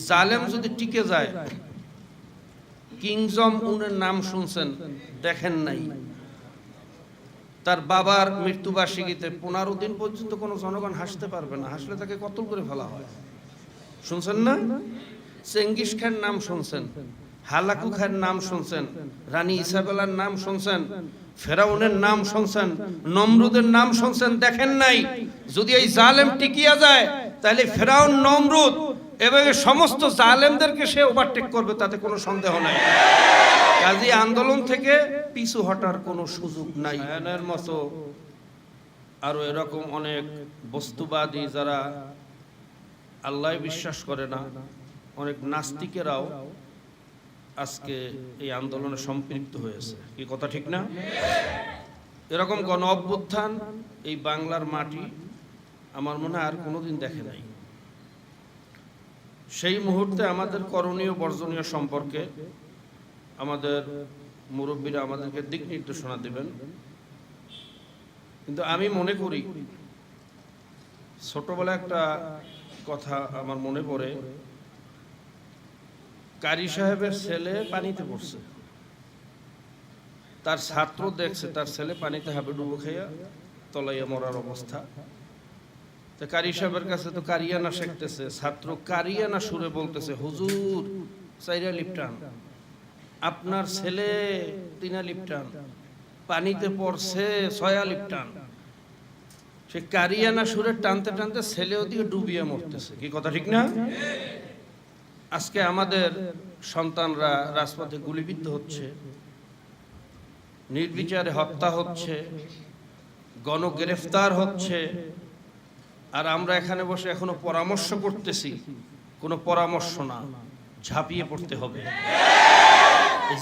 জালেম যদি টিকে যায়, কিং জং উনের নাম শুনছেন, দেখেন নাই? তার বাবার মৃত্যুবার্ষিকীতে 15 দিন পর্যন্ত কোনো জনগণ হাসতে পারবে না, হাসলে তাকে কতল করে ফেলা হয়। শুনছেন না? চেঙ্গিস খান নাম শুনছেন, হালাকু খান নাম শুনছেন, রানী ইসাবেলার নাম শুনছেন, ফেরাউনের নাম শুনছেন, নমরুদের নাম শুনছেন, দেখেন নাই? যদি এই জালেম টিকিয়া যায়, তাহলে ফেরাউন, নমরুদ এবং সমস্ত জালেমদেরকে সে ওভারটেক করবে, তাতে কোনো সন্দেহ নাই। কাজী আন্দোলন থেকে পিছু হটার কোনো সুযোগ নাই। এর মতো আরো এরকম অনেক বস্তুবাদী যারা আল্লাহ বিশ্বাস করে না, অনেক নাস্তিকেরাও আজকে এই আন্দোলনে সম্পৃক্ত হয়েছে। কি কথা ঠিক না? এরকম গণ অভ্যুত্থান এই বাংলার মাটি আমার মনে হয় আর কোনোদিন দেখে নাই। সেই মুহূর্তে আমাদের করণীয় বর্জনীয় সম্পর্কে আমাদের মুরব্বীরা আমাদেরকে দিক নির্দেশনা দেবেন। কিন্তু আমি মনে করি, ছোটবেলা একটা কথা আমার মনে পড়ে, কারি সাহেবের ছেলে পানিতে পড়ছে, তার ছাত্র দেখছে তার ছেলে পানিতে হাবুডুবু খাইয়া তলাইয়া মরার অবস্থা। তো কারি সাহেবের কাছে তো কারিয়ানা শিখতেছে, ছাত্র কারিয়ানা সুরে বলতেছে, হুজুর 4 লিপটান, আপনার ছেলে 3 লিপটান, পানিতে পড়ছে 6 লিপটান। সে কারিয়ানা সুরে টানতে টানতে ছেলেও দিয়ে ডুবিয়ে মরতেছে। কি কথা ঠিক না? আজকে আমাদের সন্তানরা রাজপথে গুলিবিদ্ধ হচ্ছে, নির্বিচারে হত্যা হচ্ছে, গণগ্রেফতার হচ্ছে, আর আমরা এখানে বসে এখনো পরামর্শ করতেছি। কোনো পরামর্শ না, ঝাঁপিয়ে পড়তে হবে,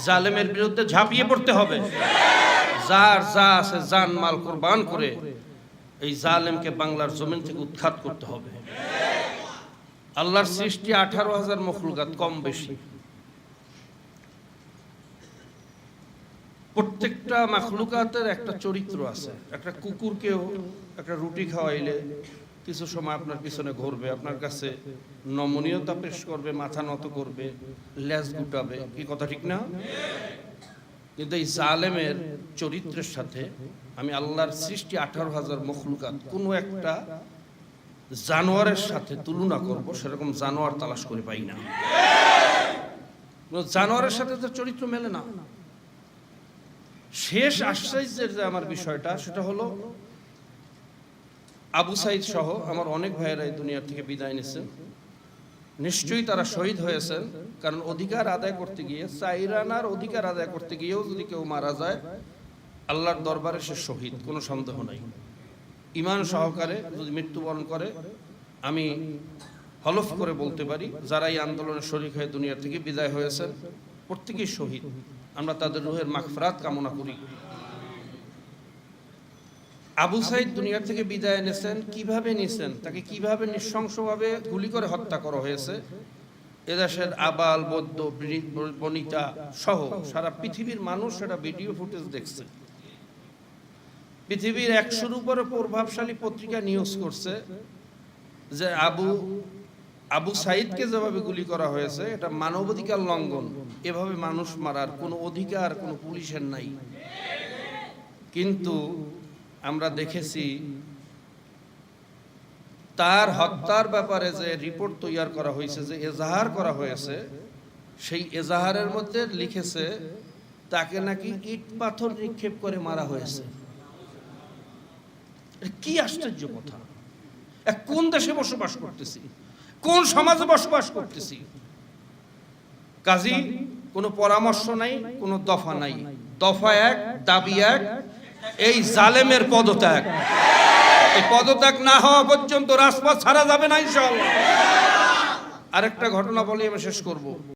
জালেমের বিরুদ্ধে ঝাঁপিয়ে পড়তে হবে। যার যা আছে জান মাল কোরবান করে এই জালেমকে বাংলার জমিন থেকে উৎখাত করতে হবে। আল্লাহর সৃষ্টি 18,000 মখলুকাত, কম বেশি। প্রত্যেকটা মখলুকাতের একটা চরিত্র আছে। একটা কুকুরকেও একটা রুটি খাওয়াইলে কিছু সময় আপনার পিছনে ঘুরবে, আপনার কাছে নমনীয়তা পেশ করবে, মাথা নত করবে, লেজ গুটাবে। কি কথা ঠিক না? কিন্তু এই জালেমের চরিত্রের সাথে আমি আল্লাহর সৃষ্টি 18,000 মখলুকাত কোনো একটা জানোয়ারের সাথে তুলনা করব, সেরকম জানোয়ার তালাশ করে পাই না। জানোয়ারের সাথে তো চরিত্র মেলে না। শেষ আশ্চর্যের যে আমার বিষয়টা, সেটা হলো আবু সাইদ সহ আমার অনেক ভাইয়েরা এই দুনিয়ার থেকে বিদায় নিয়েছেন। নিশ্চয়ই তারা শহীদ হয়েছেন, কারণ অধিকার আদায় করতে গিয়ে, 4 আনার অধিকার আদায় করতে গিয়েও যদি কেউ মারা যায়, আল্লাহর দরবারে সে শহীদ, কোনো সন্দেহ নাই। ঈমান সহকারে যদি মৃত্যুবরণ করে, আমি হলফ করে বলতে পারি, যারা এই আন্দোলনে শরীক হয়ে দুনিয়া থেকে বিদায় হয়েছেন প্রত্যেকেই শহীদ। আমরা তাদের রুহের মাগফিরাত কামনা করি। আবু সাইদ দুনিয়া থেকে বিদায় নিয়েছেন, কিভাবে নিয়েছেন, তাকে কিভাবে নৃশংসভাবে গুলি করে হত্যা করা হয়েছে, এদেশের আবাল বৌদ্ধ বনিতা সহ সারা পৃথিবীর মানুষ সেটা ভিডিও ফুটেজ দেখছে। পৃথিবীর 100-র উপরে প্রভাবশালী পত্রিকা নিউজ করছে যে আবু সাইদকে যেভাবে গুলি করা হয়েছে এটা মানবাধিকার লঙ্ঘন। এভাবে মানুষ মারার কোনো অধিকার কোনো পুলিশের নাই। কিন্তু আমরা দেখেছি তার হত্যার ব্যাপারে যে রিপোর্ট তৈরি করা হয়েছে, যে এজাহার করা হয়েছে, সেই এজাহারের মধ্যে লিখেছে তাকে নাকি ইট পাথর নিক্ষেপ করে মারা হয়েছে। কি আশ্চর্য কথা! কোন দেশে বসবাস করতেছি, কোন সমাজে বসবাস করতেছি? কাজী কোনো পরামর্শ নাই, কোনো দফা নাই। দফা এক, দাবি এক, এই জালেমের পদত্যাগ। এই পদত্যাগ না হওয়া পর্যন্ত রাজপথ ছাড়া যাবে না ইনশাআল্লাহ। আরেকটা ঘটনা বলে আমি শেষ করব।